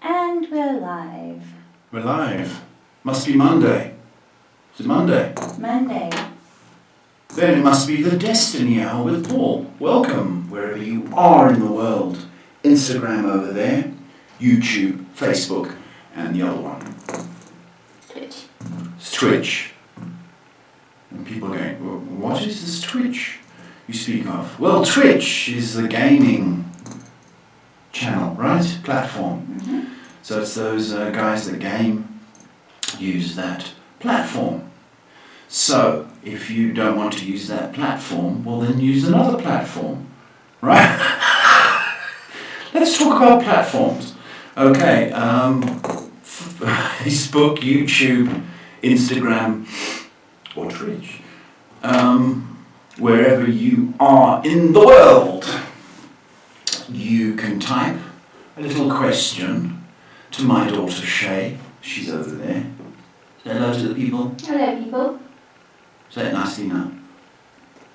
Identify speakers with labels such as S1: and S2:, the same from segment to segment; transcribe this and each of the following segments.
S1: And we're live.
S2: We're live. Must be Monday. Is it Monday?
S1: Monday.
S2: Then it must be the Destiny Hour with Paul. Welcome wherever you are in the world. Instagram over there, YouTube, Facebook, and the other one.
S1: Twitch.
S2: It's Twitch. And people are going, well, what is this Twitch you speak of? Well, Twitch is the gaming channel, right? Platform.
S1: Mm-hmm.
S2: So it's those guys that game use that platform. So if you don't want to use that platform, well then use another platform, right? Let's talk about platforms. Okay, Facebook, YouTube, Instagram, or Twitch. Wherever you are in the world, you can type a little question to my daughter Shay. She's over there. Say hello to the people.
S1: Hello, people.
S2: Say it nicely now.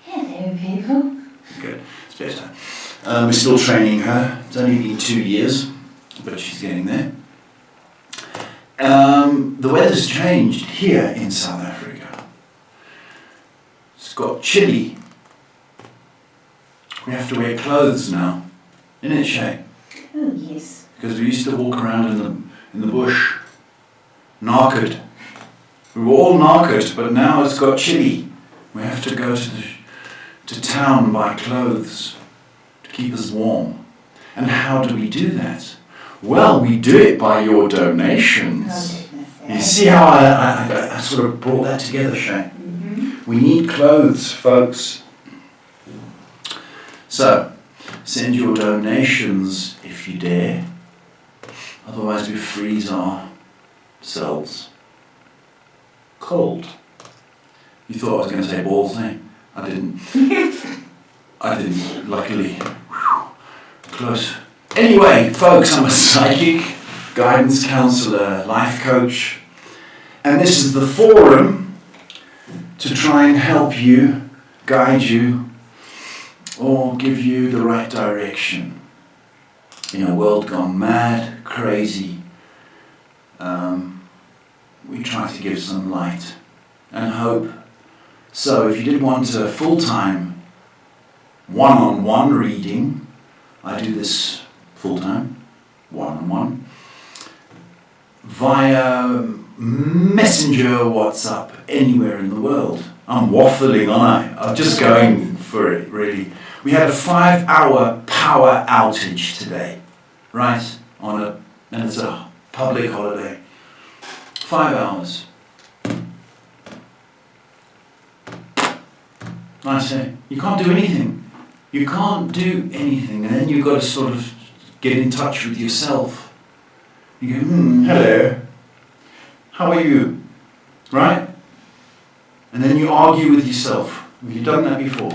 S1: Hello, people.
S2: Good. It's better. We're still training her. It's only been 2 years, but she's getting there. The weather's changed here in South Africa. It's got chilly. We have to wear clothes now. Isn't it, Shay?
S1: Oh, yes.
S2: Because we used to walk around in the bush, knackered. We were all knackered, but now it's got chilly. We have to go to town and buy clothes to keep us warm. And how do we do that? Well, we do it by your donations.
S1: Oh, goodness.
S2: You see how I sort of brought that together, Shay?
S1: Mm-hmm.
S2: We need clothes, folks. So, send your donations if you dare. Otherwise we freeze ourselves cold. You thought I was going to say balls, eh? I didn't. I didn't, luckily. Whew. Close. Anyway, folks, I'm a psychic, guidance counselor, life coach, and this is the forum to try and help you, guide you, or give you the right direction. In a world gone mad, crazy, we try to give some light and hope. So if you did want a full-time, one-on-one reading, I do this full-time, one-on-one, via Messenger, WhatsApp, anywhere in the world. I'm waffling, aren't I? I'm just going for it, really. We had a 5-hour power outage today, right? And it's a public holiday. 5 hours. Nice, eh? You can't do anything. You can't do anything, and then you've got to sort of get in touch with yourself. You go, hello, how are you? Right? And then you argue with yourself. Have you done that before?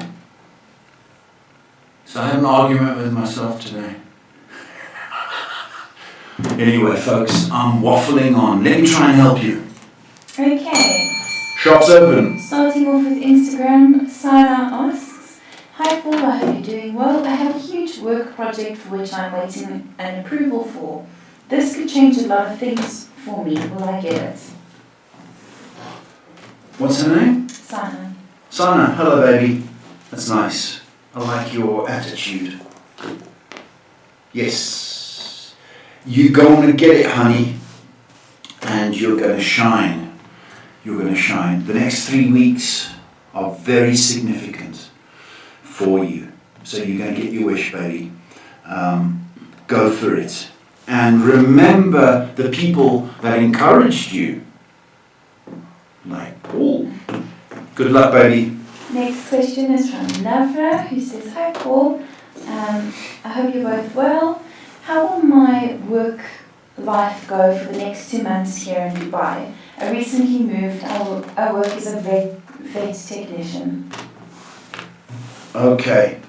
S2: So I had an argument with myself today. Anyway, folks, I'm waffling on. Let me try and help you.
S1: Okay.
S2: Shop's open.
S1: Starting off with Instagram, Sarah asks, Hi Paul, I hope you're doing well. I have a huge work project for which I'm waiting an approval for. This could change a lot of things for me. Will I get it?
S2: What's her name?
S1: Sana.
S2: Sana. Hello, baby. That's nice. I like your attitude. Yes. You're going to get it, honey. And you're going to shine. You're going to shine. The next 3 weeks are very significant for you. So you're going to get your wish, baby. Go for it. And remember the people that encouraged you. Like Paul. Good luck, baby.
S1: Next question is from Lavra, who says, Hi Paul, I hope you're both well. How will my work life go for the next 2 months here in Dubai? I recently moved. I work as a vet technician.
S2: Okay.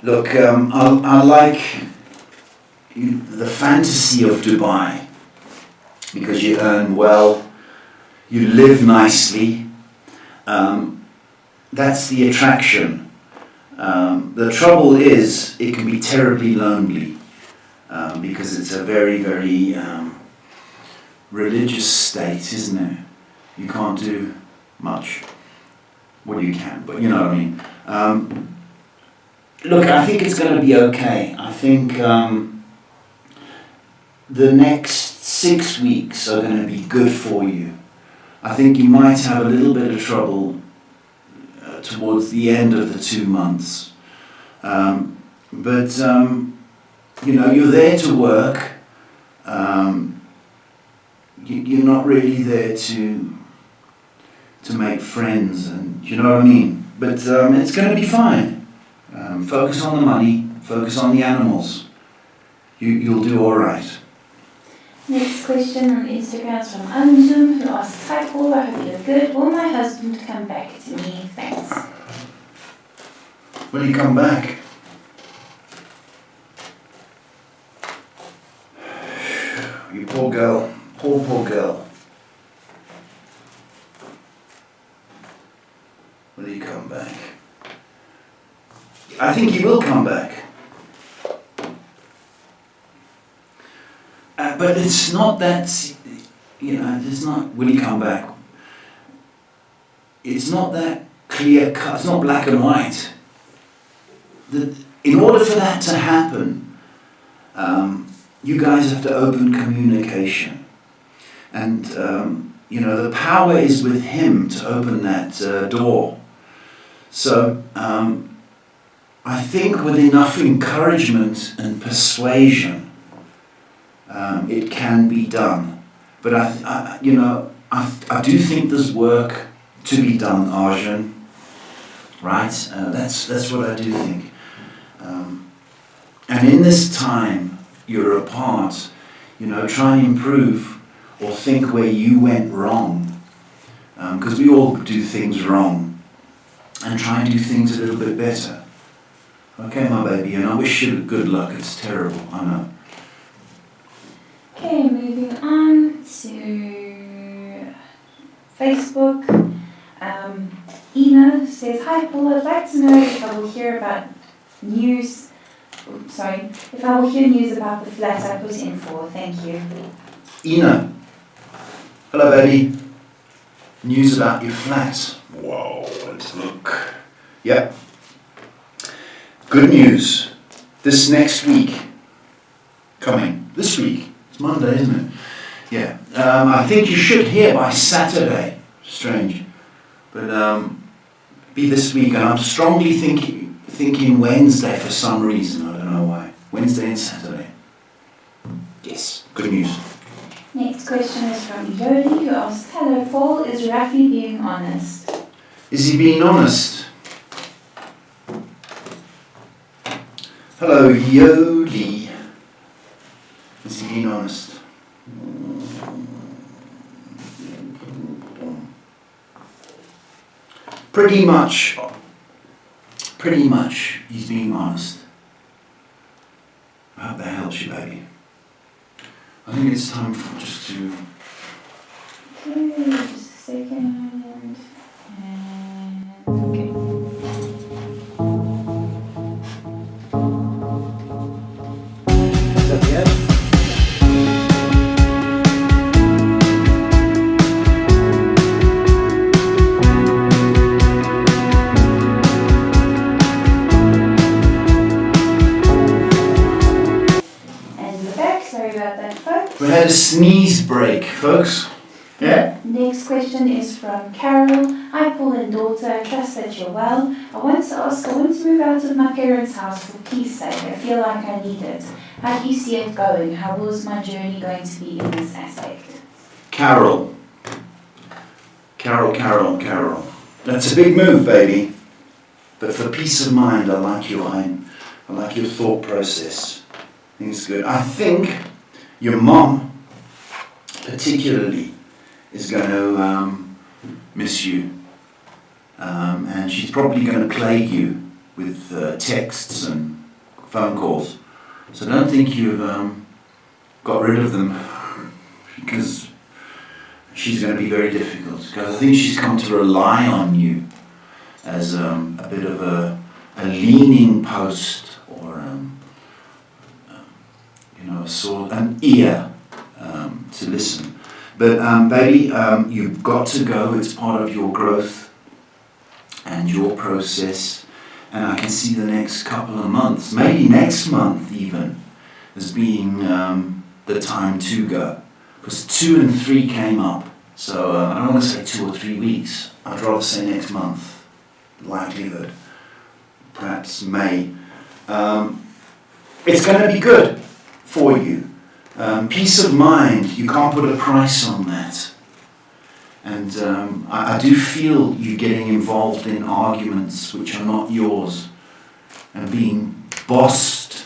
S2: Look, I like the fantasy of Dubai because you earn well, you live nicely. That's the attraction. The trouble is, it can be terribly lonely. because it's a very, very religious state, isn't it? You can't do much. Well, you can, but you know what I mean. Look, I think it's going to be okay. I think the next 6 weeks are going to be good for you. I think you might have a little bit of trouble towards the end of the 2 months. But you know, you're there to work. You're not really there to make friends, and you know what I mean. But it's going to be fine. Focus on the money. Focus on the animals. You'll do all right.
S1: Next question on Instagram is from Anjum, who asks, "Hi Paul, I hope you're good. Will my husband come back to me? Thanks."
S2: Will he come back? You poor girl. Poor girl. Will he come back? I think he will come back. But it's not that, you know, it's not, will he come back? It's not that clear cut, it's not black and white. In order for that to happen, you guys have to open communication. And, you know, the power is with him to open that door. So, I think with enough encouragement and persuasion, it can be done. But I do think there's work to be done, Arjun. Right? That's what I do think. And in this time you're apart, you know, try and improve or think where you went wrong. Because we all do things wrong. And try and do things a little bit better. Okay, my baby, and I wish you good luck. It's terrible, I know.
S1: Okay, moving on to Facebook. Ina says, "Hi Paul, I'd like to know if I will hear news about the flat I put in for. Thank you."
S2: Ina. Hello, baby. News about your flat. Whoa, let's look. Yep. Good news. This next week. Coming. This week. It's Monday, isn't it? Yeah. I think you should hear by Saturday. Strange. But be this week. And I'm strongly thinking Wednesday for some reason. I don't know why. Wednesday and Saturday. Yes. Good news.
S1: Next question is from Yoli, who asks, "Hello Paul, is Rafi being honest?"
S2: Is he being honest? Hello, Yoli. Is he being honest? Pretty much, he's being honest. I hope that helps you, baby. I think it's time for just to...
S1: Okay, just a second. And okay.
S2: Is that the end? We had a sneeze break, folks. Yeah?
S1: Next question is from Carol. "Hi Paul and daughter, I trust that you're well. I want to move out of my parents' house for peace sake. I feel like I need it. How do you see it going? How was my journey going to be in this aspect?"
S2: Carol. That's a big move, baby. But for peace of mind, I like your thought process. I think it's good. I think your mom, particularly, is going to miss you. And she's probably going to plague you with texts and phone calls. So don't think you've got rid of them, because she's going to be very difficult. Because I think she's come to rely on you as a bit of a leaning post, or an ear to listen. But baby, you've got to go. It's part of your growth and your process. And I can see the next couple of months, maybe next month even, as being the time to go. Because 2 and 3 came up. So I don't want to say 2 or 3 weeks. I'd rather say next month. Likelihood. Perhaps May. It's going to be good for you. Peace of mind, you can't put a price on that. And I do feel you getting involved in arguments which are not yours and being bossed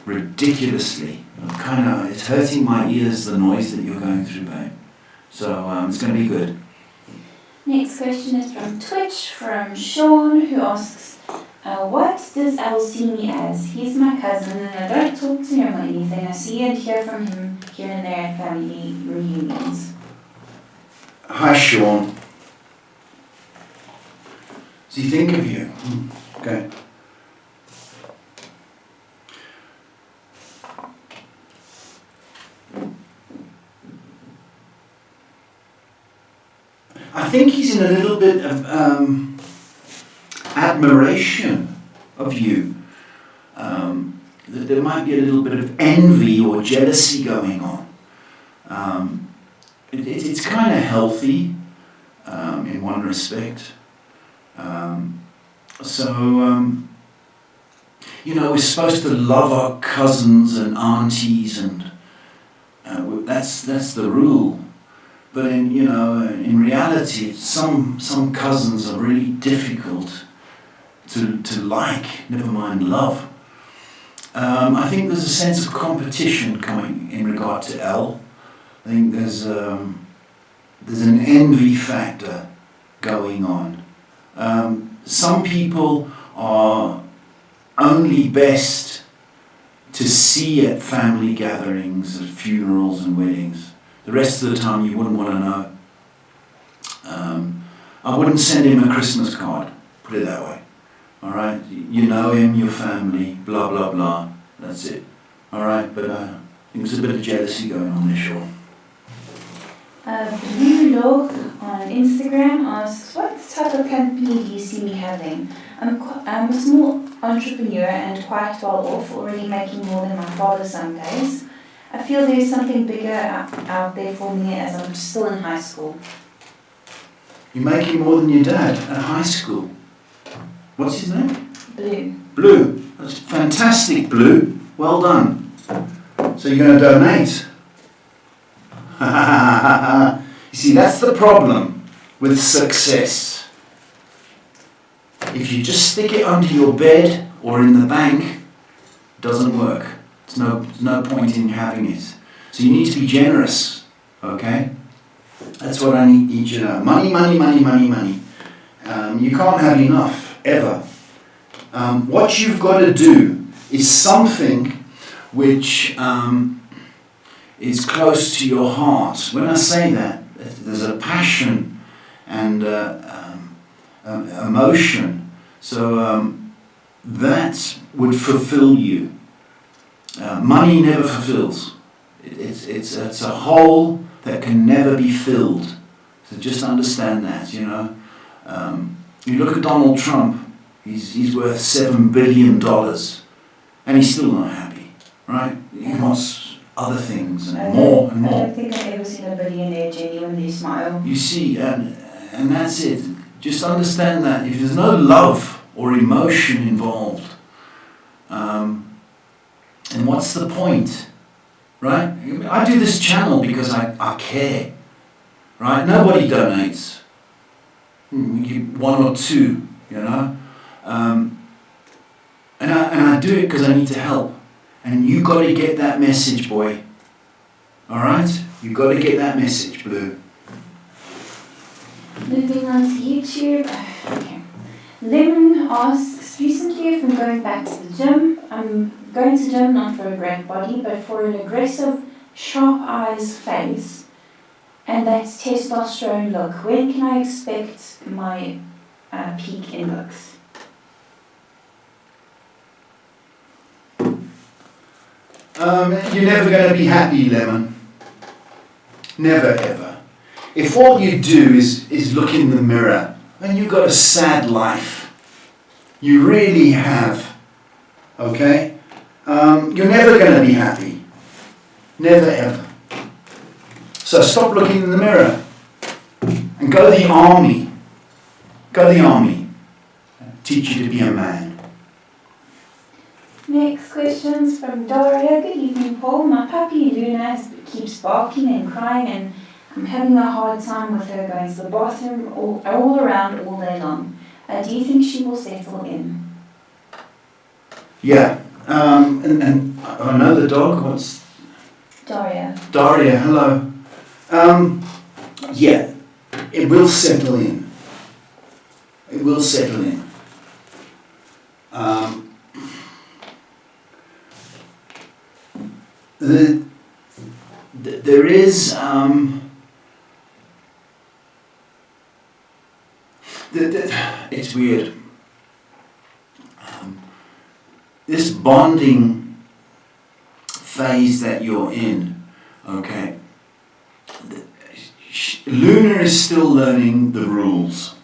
S2: ridiculously. It's hurting my ears, the noise that you're going through, babe. So it's going to be good.
S1: Next question is from Twitch, from Sean, who asks, what does Al see me as? He's my cousin and I don't talk to him or anything. I see and hear from him here and there at family reunions.
S2: Hi, Sean. Does he think of you? Okay. I think he's in a little bit of admiration of you. There might be a little bit of envy or jealousy going on. It's kind of healthy in one respect. We're supposed to love our cousins and aunties, and that's the rule. But in reality, some cousins are really difficult to like, never mind love. I think there's a sense of competition coming in regard to Elle. I think there's an envy factor going on. Some people are only best to see at family gatherings, at funerals and weddings. The rest of the time you wouldn't want to know. I wouldn't send him a Christmas card, put it that way. Alright, you know him, your family, blah blah blah, that's it. Alright, but I think there's a bit of jealousy going on there, sure.
S1: Blue Log on Instagram asks, what type of company do you see me having? I'm a small entrepreneur and quite well off, already making more than my father some days. I feel there's something bigger out there for me as I'm still in high school.
S2: You're making more than your dad at high school. What's his name?
S1: Blue.
S2: Blue. That's fantastic, Blue. Well done. So you're going to donate? You see, that's the problem with success. If you just stick it under your bed or in the bank, it doesn't work. There's no point in having it. So you need to be generous, okay? That's what I need you to know. Money, money, money, money, money. You can't have enough, ever. What you've got to do is something which is close to your heart. When I say that, there's a passion and emotion. So that would fulfill you. Money never fulfills. It's a hole that can never be filled. So just understand that, you know. You look at Donald Trump, he's worth $7 billion, and he's still not happy, right? He wants other things and more and more.
S1: I don't think I've ever seen a billionaire genuinely smile.
S2: You see, and that's it. Just understand that if there's no love or emotion involved, and what's the point, right? I do this channel because I care, right? Nobody donates. One or two, you know. And I do it because I need to help. And you got to get that message, boy. All right? You got to get that message, Blue.
S1: Moving on to YouTube. Okay. Lemon asks, recently I've been going back to the gym. I'm going to the gym not for a great body, but for an aggressive, sharp eyes face. And that's testosterone look. When can I expect my peak in looks?
S2: you're never going to be happy, Lemon. Never ever. If all you do is look in the mirror, and you've got a sad life, you really have, okay? You're never going to be happy. Never ever. So stop looking in the mirror and go to the army. Go to the army. Teach you to be a man.
S1: Next question's from Daria. Good evening, Paul. My puppy Luna keeps barking and crying, and I'm having a hard time with her going to the bathroom all around all day long. Do you think she will settle in?
S2: Yeah. And I know the dog. What's
S1: Daria.
S2: Daria? Hello. Yeah. It will settle in. It will settle in. There is it's weird. This bonding phase that you're in, okay. Luna is still learning the rules.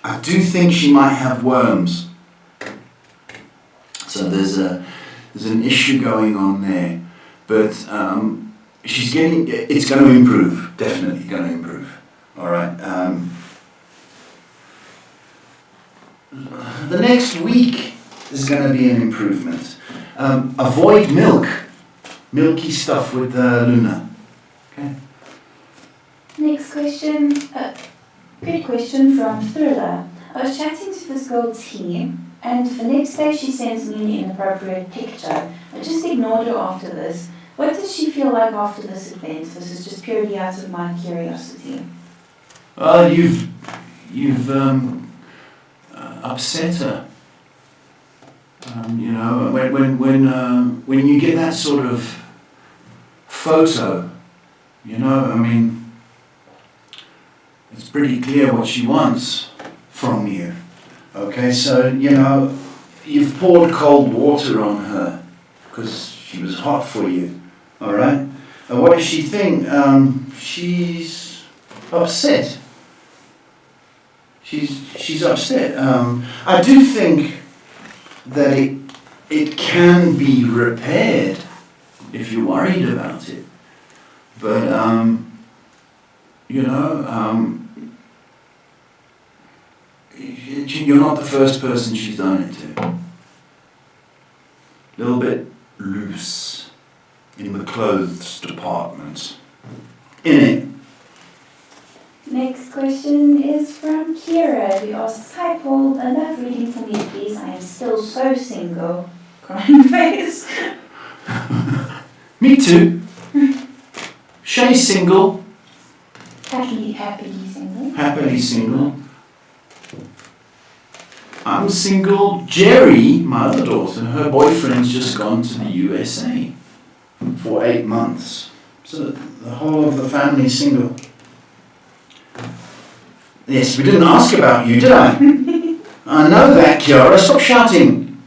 S2: I do think she might have worms. So there's an issue going on there, but it's going to improve, definitely going to improve. All right. The next week is going to be an improvement. Avoid milky stuff with Luna. Okay.
S1: Next question. Good question from Thriller. I was chatting to this girl T, and the next day she sends me an inappropriate picture. I just ignored her after this. What did she feel like after this event? This is just purely out of my curiosity.
S2: Well, you've upset her. You know, when you get that sort of photo, you know, I mean, it's pretty clear what she wants from you. Okay, so, you know, you've poured cold water on her because she was hot for you. All right? What does she think? She's upset. She's upset. I do think that it can be repaired if you're worried about it. But, you know, you're not the first person she's done it to. A little bit loose in the clothes department. In it.
S1: Next question is from Kira, who asks, "Hi Paul, I love reading for me please. I am still so single." Crying face.
S2: Me too. Shay's single.
S1: Happily single.
S2: Happily single. I'm single. Jerry, my other daughter, her boyfriend's just gone to the USA for 8 months. So the whole of the family's single. Yes, we didn't ask about you, did I? I know that, Kiara. Stop shouting.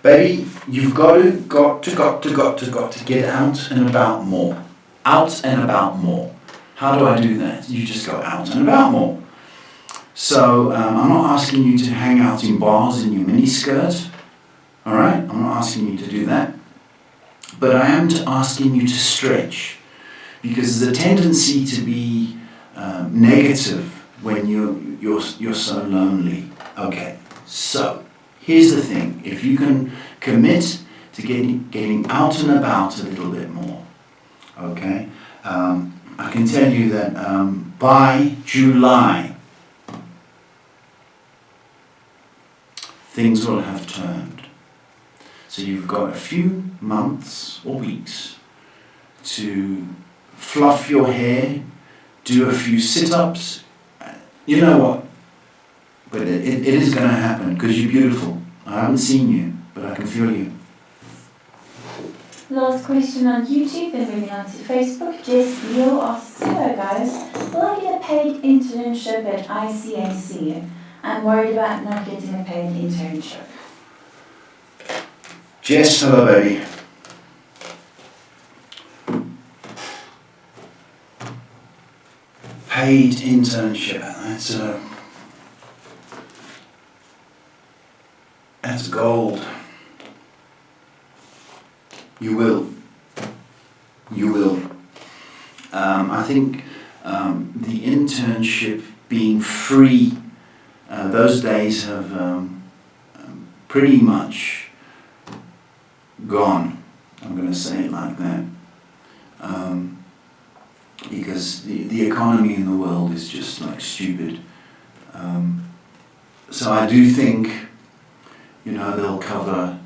S2: Baby, you've got to get out and about more. Out and about more. How do I do that? You just go out and about more. So I'm not asking you to hang out in bars in your miniskirt. All right? I'm not asking you to do that. But I am asking you to stretch. Because there's a tendency to be negative when you're so lonely. Okay, so here's the thing. If you can commit to getting out and about a little bit more, okay, I can tell you that by July, things will have turned. So you've got a few months or weeks to fluff your hair, do a few sit-ups. You know what? But it is going to happen because you're beautiful. I haven't seen you, but I can feel you.
S1: Last question on YouTube, then moving on to Facebook. Jess Neal asks, "Hello guys, will I get a paid internship at ICAC? I'm worried about not getting a paid internship."
S2: Jess, hello baby. Paid internship. That's gold. You will. I think the internship being free, those days have pretty much gone. I'm going to say it like that. Because the economy in the world is just like stupid. So I do think, they'll cover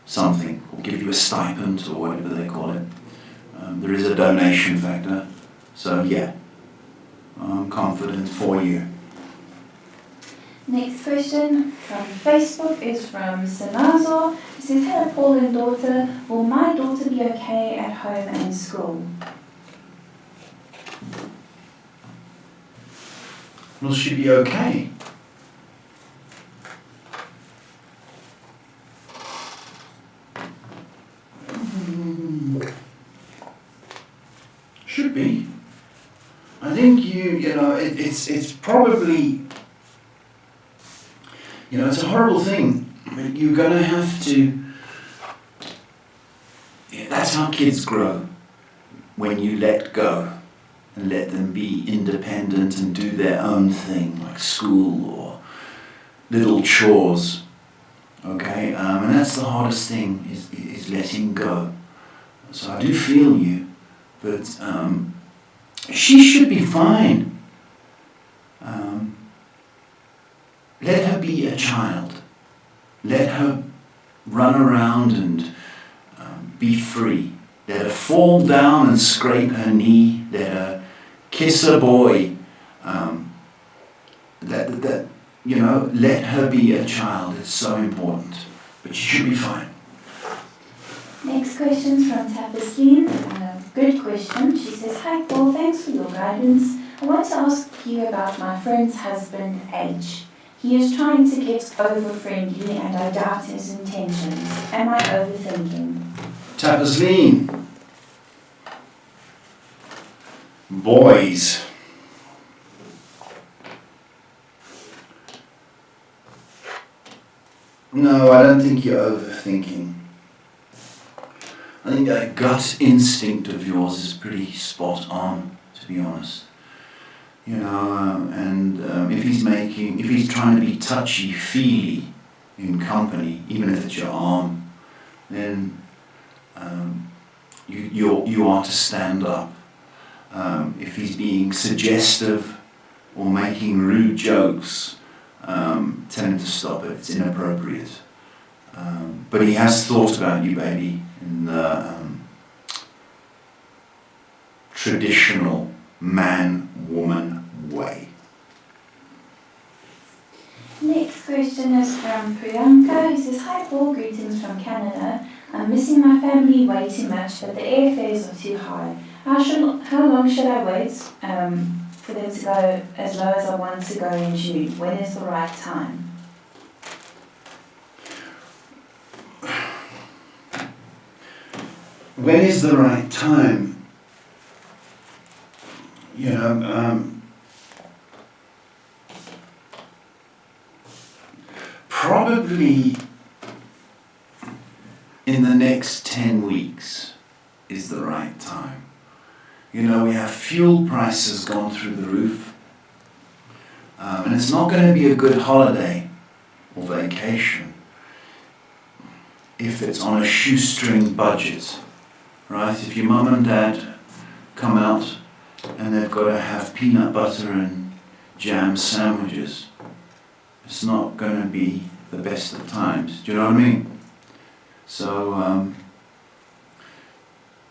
S2: something, or give you a stipend, or whatever they call it. There is a donation factor. So yeah, I'm confident for you.
S1: Next question from Facebook is from Sinazo. He says, hello Paul and daughter, will my daughter be okay at home and school?
S2: Will she be okay? Should be. I think it's probably, it's a horrible thing. But you're going to have to, that's how kids grow. When you let go and let them be independent and do their own thing, like school or little chores. Okay, and that's the hardest thing, is letting go. So I do feel you, but she should be fine. Let her be a child. Let her run around and be free. Let her fall down and scrape her knee. Let her kiss a boy. Let her be a child. It's so important. But she should be fine.
S1: Next question from Tapasleen. Good question. She says, hi Paul, thanks for your guidance. I want to ask you about my friend's husband, H. He is trying to get over-friendly and I doubt his intentions. Am I overthinking?
S2: Tapasleen. Boys. No, I don't think you're overthinking. I think that gut instinct of yours is pretty spot on, to be honest. If he's trying to be touchy-feely in company, even if it's your arm, then you are to stand up. If he's being suggestive or making rude jokes, tell him to stop it. It's inappropriate. But he has thought about you, baby, in the traditional man-woman way.
S1: Next question is from Priyanka, who says, hi Paul, greetings from Canada. I'm missing my family way too much, but the airfares are too high. How long should I wait for them to go as low as I want to go in June? When is the right time?
S2: When is the right time? Probably in the next 10 weeks is the right time. We have fuel prices gone through the roof. And it's not going to be a good holiday or vacation if it's on a shoestring budget, right? If your mum and dad come out and they've got to have peanut butter and jam sandwiches, it's not going to be the best of times. Do you know what I mean? So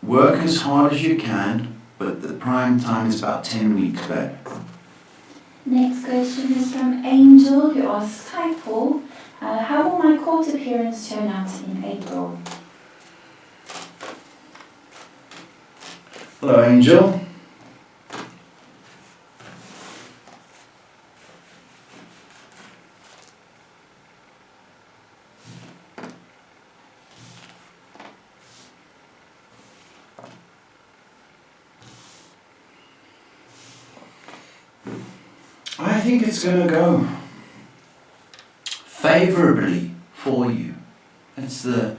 S2: work as hard as you can, but the prime time is about 10 weeks back.
S1: Next question is from Angel, who asks, hi Paul, how will my court appearance turn out in April?
S2: Hello, Angel. think it's going to go favourably for you. That's the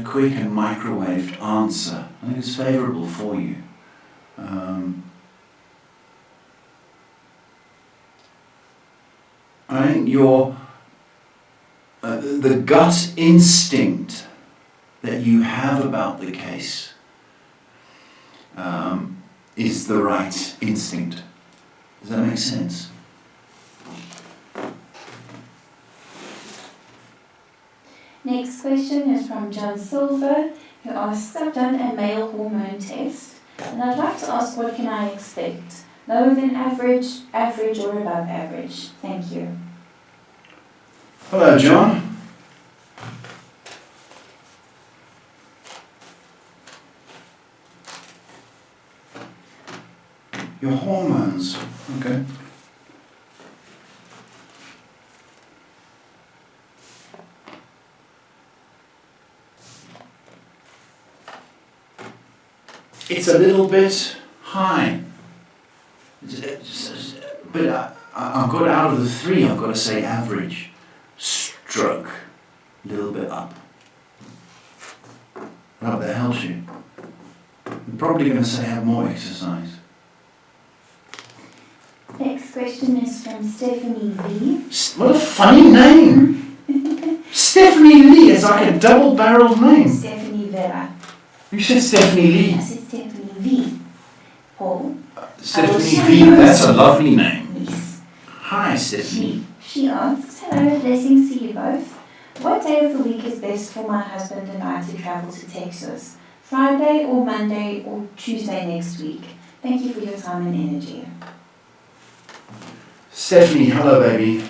S2: quick and microwaved answer. I think it's favourable for you. I think the gut instinct that you have about the case is the right instinct. Does that make sense?
S1: Next question is from John Silver, who asks, I've done a male hormone test, and I'd like to ask, what can I expect? Lower than average, average, or above average? Thank you.
S2: Hello, John. Your hormones, okay. It's a little bit high. But I've got out of the 3, I've got to say average. Stroke. A little bit up. Right, that helps you. I'm probably going to say have more exercise.
S1: Next question is from Stephanie V.
S2: What a funny name! Stephanie Lee is like a double-barreled name.
S1: Stephanie Vera.
S2: You said Stephanie Lee.
S1: I said Stephanie V. Paul.
S2: Stephanie V, that's a lovely name.
S1: Yes.
S2: Hi, Stephanie.
S1: She asks, hello, blessings to you both. What day of the week is best for my husband and I to travel to Texas? Friday or Monday or Tuesday next week? Thank you for your time and energy.
S2: Stephanie, hello, baby.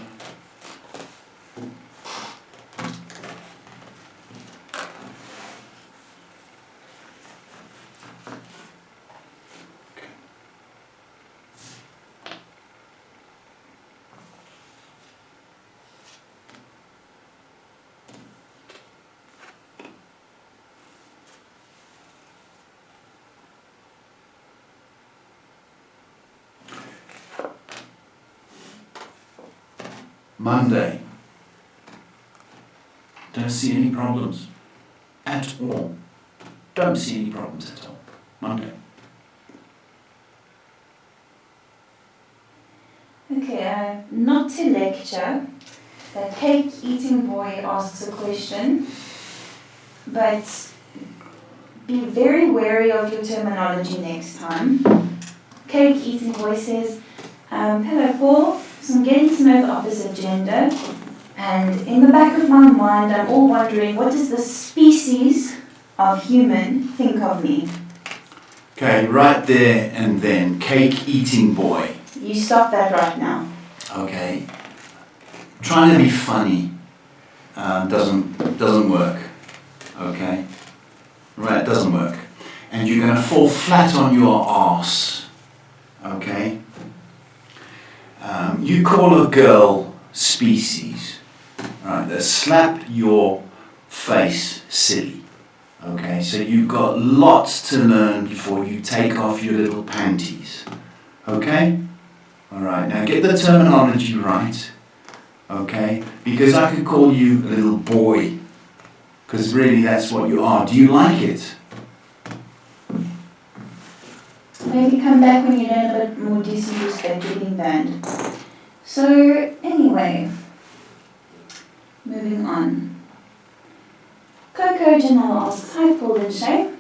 S2: Monday. Don't see any problems at all. Don't see any problems at all. Monday.
S1: Okay, not to lecture, the cake eating boy asks a question, but be very wary of your terminology next time. Cake eating boy says, hello Paul, so I'm getting to know the opposite gender, and in the back of my mind I'm all wondering, what does the species of human think of me?
S2: Okay, right there and then, cake eating boy.
S1: You stop that right now.
S2: Okay. Trying to be funny doesn't work. Okay? Right, it doesn't work. And you're going to fall flat on your arse. Okay? You call a girl species, right? That slapped your face silly. Okay? So you've got lots to learn before you take off your little panties. Okay? Alright, now get the terminology right. Okay? Because I could call you a little boy. Because really that's what you are. Do you like it?
S1: Maybe come back when you learn a bit more decent respect you're being banned. So, anyway, moving on. Coco Janelle asks, hi Paul and Shay.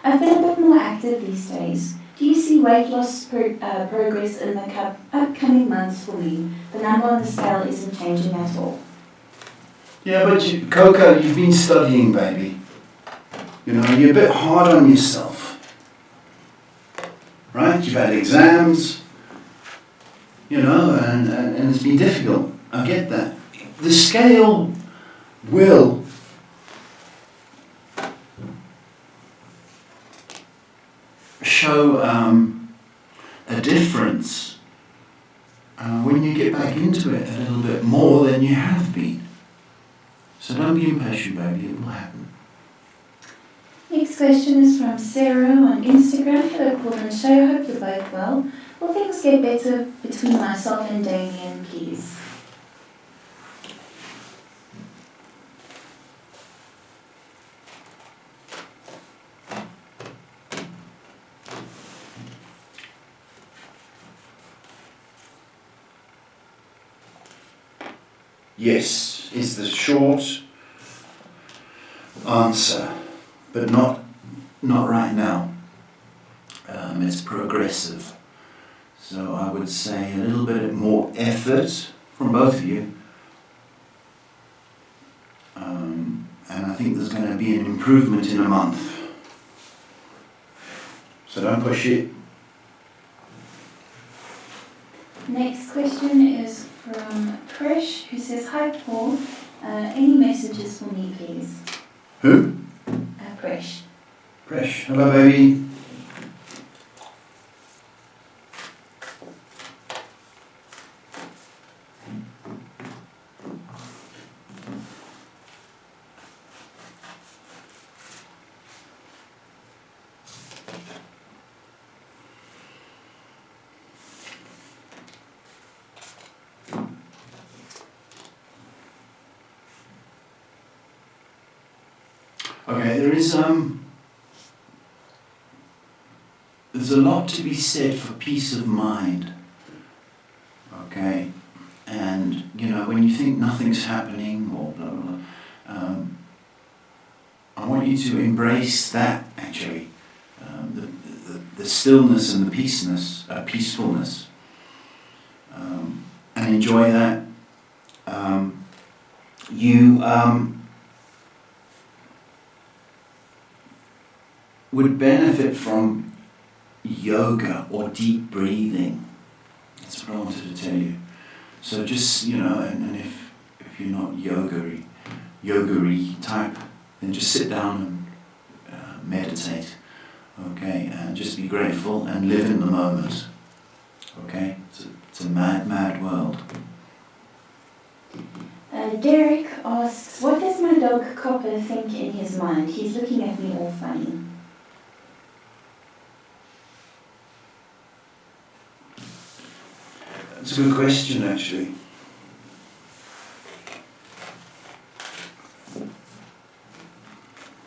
S1: I've been a bit more active these days. Do you see weight loss progress in the upcoming months for me? The number on the scale isn't changing at all.
S2: Yeah, but Coco, you've been studying, baby. You know, you're a bit hard on yourself. Right? You've had exams, you know, and it's been difficult. I get that. The scale will show a difference when you get back into it a little bit more than you have been. So don't be impatient, baby. It will happen.
S1: Next question is from Sarah on Instagram. Hello, Paul and Shay. I hope you're both well. will things get better between myself and Damien, please?
S2: Yes, is the short answer, but not right now. It's progressive. So I would say a little bit more effort from both of you. And I think there's going to be an improvement in a month. So don't push it.
S1: Next question is from Krish, who says, "Hi Paul, any messages for me please?"
S2: Who?
S1: Krish.
S2: Presh. Hello, baby. Okay, there's a lot to be said for peace of mind. Okay, and when you think nothing's happening or blah blah blah, I want you to embrace that actually, the stillness and the peacefulness, and enjoy that. You would benefit from yoga or deep breathing. That's what I wanted to tell you. So just, and if you're not yoga-y type, then just sit down and meditate, okay? And just be grateful and live in the moment, okay? It's a mad world.
S1: Derek asks, "What does my dog Copper think in his mind? He's looking at me all funny."
S2: That's a good question, actually.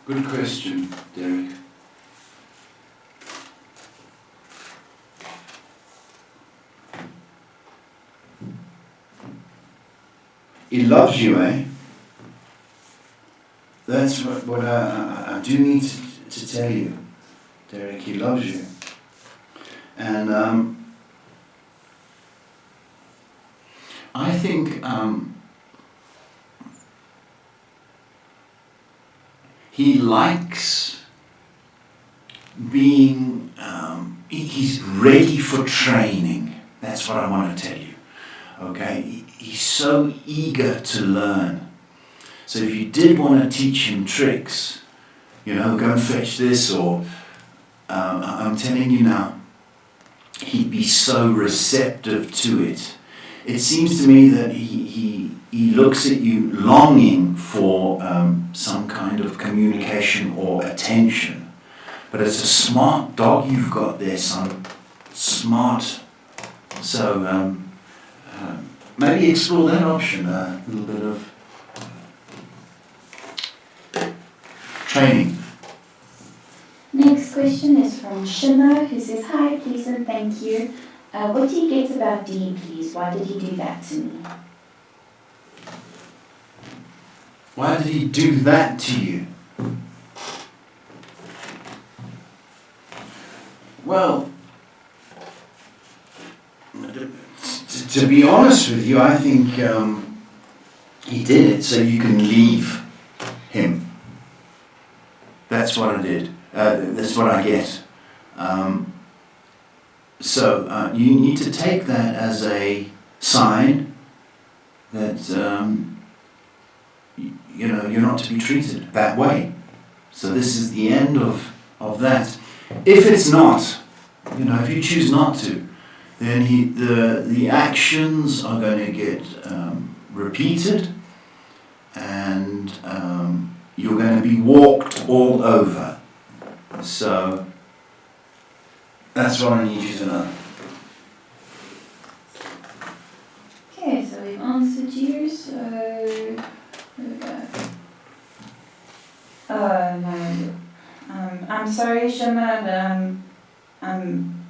S2: Good question, Derek. He loves you, eh? That's what I do need to tell you, Derek. He loves you. And I think he likes being, he's ready for training. That's what I want to tell you. Okay? He's so eager to learn. So if you did want to teach him tricks, go and fetch this, or I'm telling you now, he'd be so receptive to it. It seems to me that he looks at you longing for some kind of communication or attention. But it's a smart dog you've got there, son. Smart. So maybe explore that option, a little bit of training.
S1: Next question is from Shimmer, who says, "Hi, please and thank you. What do you get about Dee, please? Why did he do that to me?"
S2: Why did he do that to you? Well, to be honest with you, I think he did it so you can leave him. That's what I did. That's what I get. So you need to take that as a sign that you're not to be treated that way. So this is the end of that. If it's not, if you choose not to, then the actions are going to get repeated, and you're going to be walked all over. So that's what I need you to know.
S1: So we've answered you, so here we go. Oh no. I'm sorry, Shima, but I'm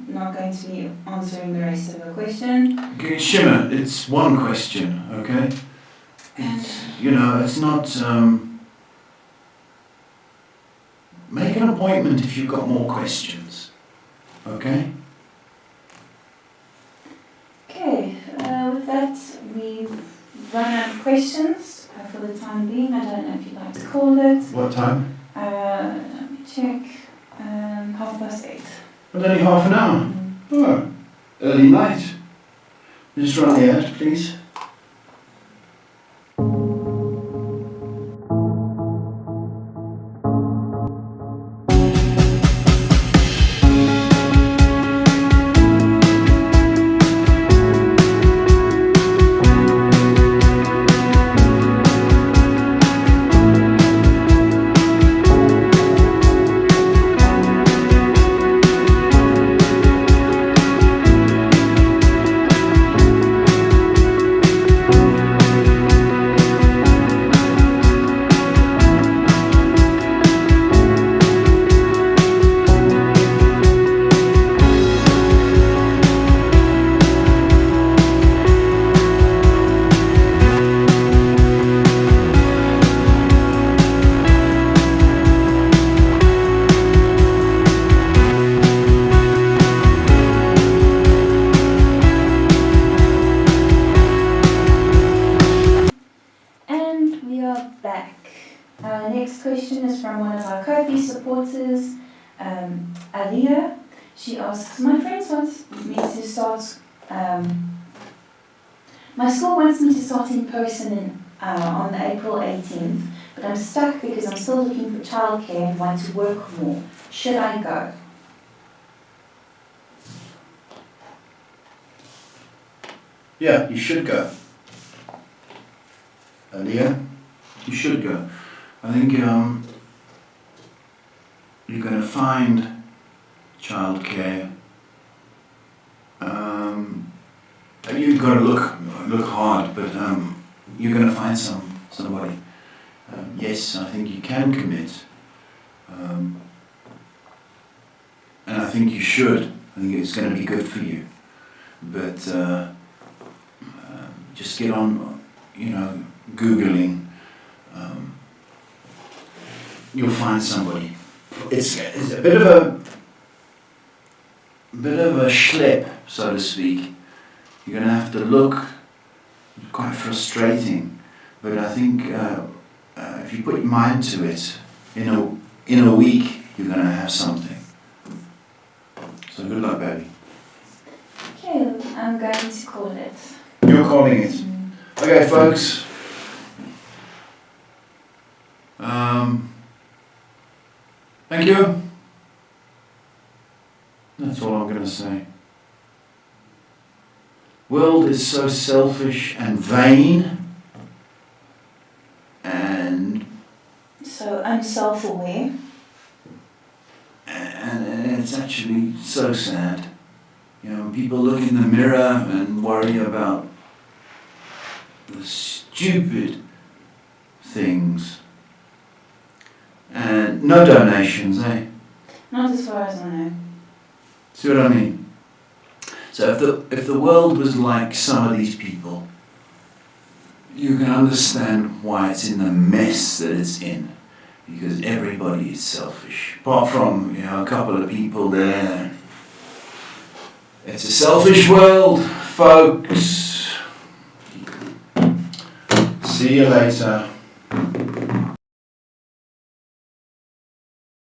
S1: not going to be answering the rest of the question.
S2: Okay, Shimmer, it's one question, okay? It's not, make an appointment if you've got more questions, okay?
S1: Okay, with that, we've run out of questions for the time being. I don't know if you'd like to call it.
S2: What time?
S1: Let me check. 8:30.
S2: But only half an hour. Oh, early night. Just run the ad, please.
S1: Next question is from one of our Kofi supporters, Aliyah. She asks, my friends want me to start, my school wants me to start in person on April 18th, but I'm stuck because I'm still looking for childcare and want to work more. Should I go?
S2: Yeah, you should go. Aliyah, you should go. I think you're going to find childcare. You've got to look hard, but you're going to find somebody. Yes, I think you can commit, and I think you should. I think it's going to be good for you, but just get on, Googling. You'll find somebody. It's a bit of a schlep, so to speak. You're going to have to look. Quite frustrating, but I think if you put your mind to it, in a week you're going to have something. So good luck, baby.
S1: Okay, I'm going to call it.
S2: You're calling it. Okay, folks. Thank you. That's all I'm going to say. World is so selfish and vain and
S1: so unself-aware.
S2: And it's actually so sad. People look in the mirror and worry about the stupid things. And no donations, eh?
S1: Not as far as I know.
S2: See what I mean? So if the world was like some of these people, you can understand why it's in the mess that it's in. Because everybody is selfish. Apart from, a couple of people there. It's a selfish world, folks. See you later.